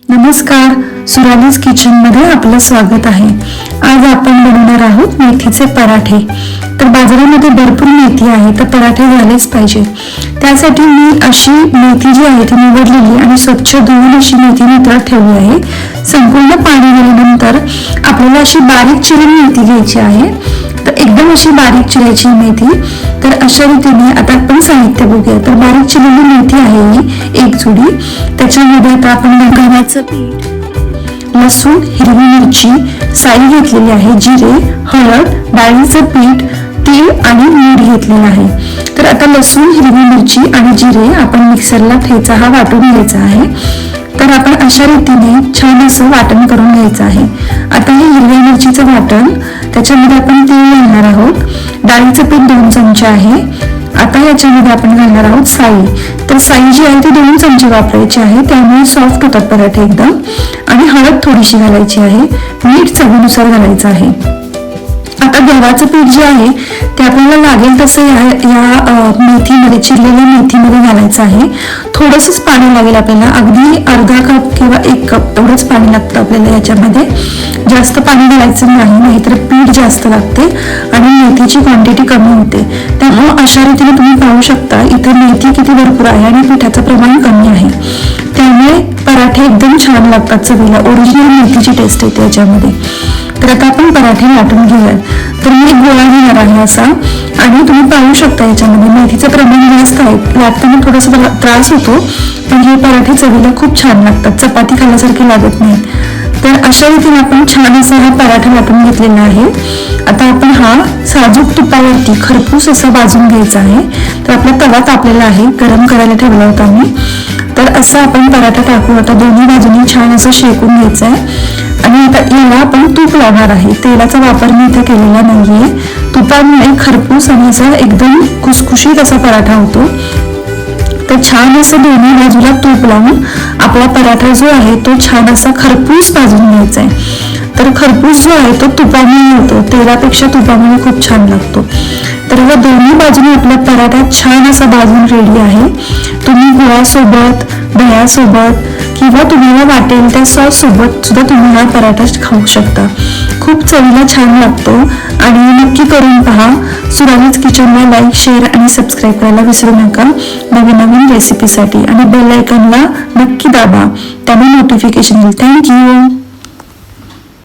नमस्कार, सुरालीज किचन मध्ये आपलं स्वागत आहे। आज आपण बनवणार आहोत मेथीचे पराठे। तर बाजारामध्ये भरपूर मेथी आहे, तर पराठे झालेच पाहिजे। त्यासाठी मी अशी मेथी जी आहे ती निवडलेली आणि स्वच्छ धुवून अशी मेथी नितळत ठेवली आहे। संपूर्ण पाणी गेल्यानंतर आपल्याला अशी बारीक चिरून मेथी घ्यायची आहे। तर एकदम अशी बारीक चिरायची मेथी। तर अशा रीतीने आता आपण साहित्य बघूया। तर बारीक चिरलेली मेथी आहे ही एक जुडी। त्याच्यामध्ये आता आपण गव्हाचं पीठ, लसूण, हिरवी मिरची, साई घेतलेली आहे, जिरे, हळद, डाळीचं पीठ, तीळ आणि मीठ घेतलेलं आहे। तर आता लसूण, हिरवी मिरची आणि जिरे आपण मिक्सरला ठेचा हा वाटून घ्यायचा आहे। तर आपण अशा रीतीने छान असं वाटण करून घ्यायचं आहे। आता हे हिरव्या मिरचीचं वाटण, त्याच्यामध्ये आपण तीळ घालणार आहोत। डाळीचं पीठ 2 चमचे आहे। आता याच्यामध्ये आपण घालणार आहोत साई। तर साई जी आहे ती 2 चमचे वापरायची आहे, त्यामुळे सॉफ्ट होतात पराठे एकदम। आणि हळद थोडीशी घालायची आहे, मीठ चवीनुसार घालायचं आहे। आता गव्हाचं पीठ जे आहे ते आपल्याला लागेल तसं या मेथीमध्ये, चिरलेल्या मेथीमध्ये घालायचं आहे। थोडंसंच पाणी लागेल आपल्याला, अगदी अर्धा कप किंवा 1 कप एवढंच पाणी लागतं आपल्याला याच्यामध्ये। जास्त पाणी घालायचं नाही, तर पीठ जास्त लागते आणि मेथीची क्वांटिटी कमी होते। त्यामुळे अशा रीतीने तुम्ही पाहू शकता इथे मेथी किती भरपूर आहे आणि पिठाचं प्रमाण कमी आहे, त्यामुळे पराठे एकदम छान लागतात चवीला। ओरिजिनल मेथीची टेस्ट येते याच्यामध्ये। तर आता आपण पराठे लाटून घेऊयात। तर मी एक गोळा घेणार आहे असा, आणि तुम्ही पाहू शकता याच्यामध्ये मेथीचं प्रमाण जास्त आहे, लाटताना थोडासा त्रास होतो, पण हे पराठे चवीला खूप छान लागतात, चपाती खाल्ल्यासारखे लागत नाहीत। तर अशा रीतीने आपण छान असा हा पराठा लाटून घेतलेला आहे। आता आपण हा साजूक तुपावरती खरपूस असा भाजून घ्यायचा आहे। तर आपला तवा तापलेला आहे, गरम करायला ठेवला होता मी। तर असा आपण पराठा टाकू, आता दोन्ही बाजूनी छान असं शेकून घ्यायचं आहे। आणि आता याला आपण तूप लावणार आहे, तेलाचा वापर मी इथे केलेला नाहीये। तुपामुळे खरपूस आणि असा एकदम खुसखुशीत असा पराठा होतो। तर छान असं दोन्ही बाजूला तूप लावून आपला पराठा जो आहे तो छान असा खरपूस भाजून घ्यायचा आहे। तर खरपूस जो आहे तो तुपामुळे होतो, तेलापेक्षा तुपामुळे खूप छान लागतो। तर या दोन्ही बाजूने आपला पराठा छान असा भाजून रेडी आहे। तुम्ही गुळासोबत, दह्यासोबत किंवा तुम्हाला वाटेल त्या सॉस सोबत सुद्धा तुम्ही हा पराठा खाऊ शकता। खूप चवीला छान लागतो आणि नक्की करून पहा। सुरालीज किचनला लाईक, शेअर आणि सबस्क्राईब करायला विसरू नका नवीन नवीन रेसिपीसाठी, आणि बेल आयकॉनला नक्की दाबा, त्यामुळे नोटिफिकेशन येईल। थँक्यू।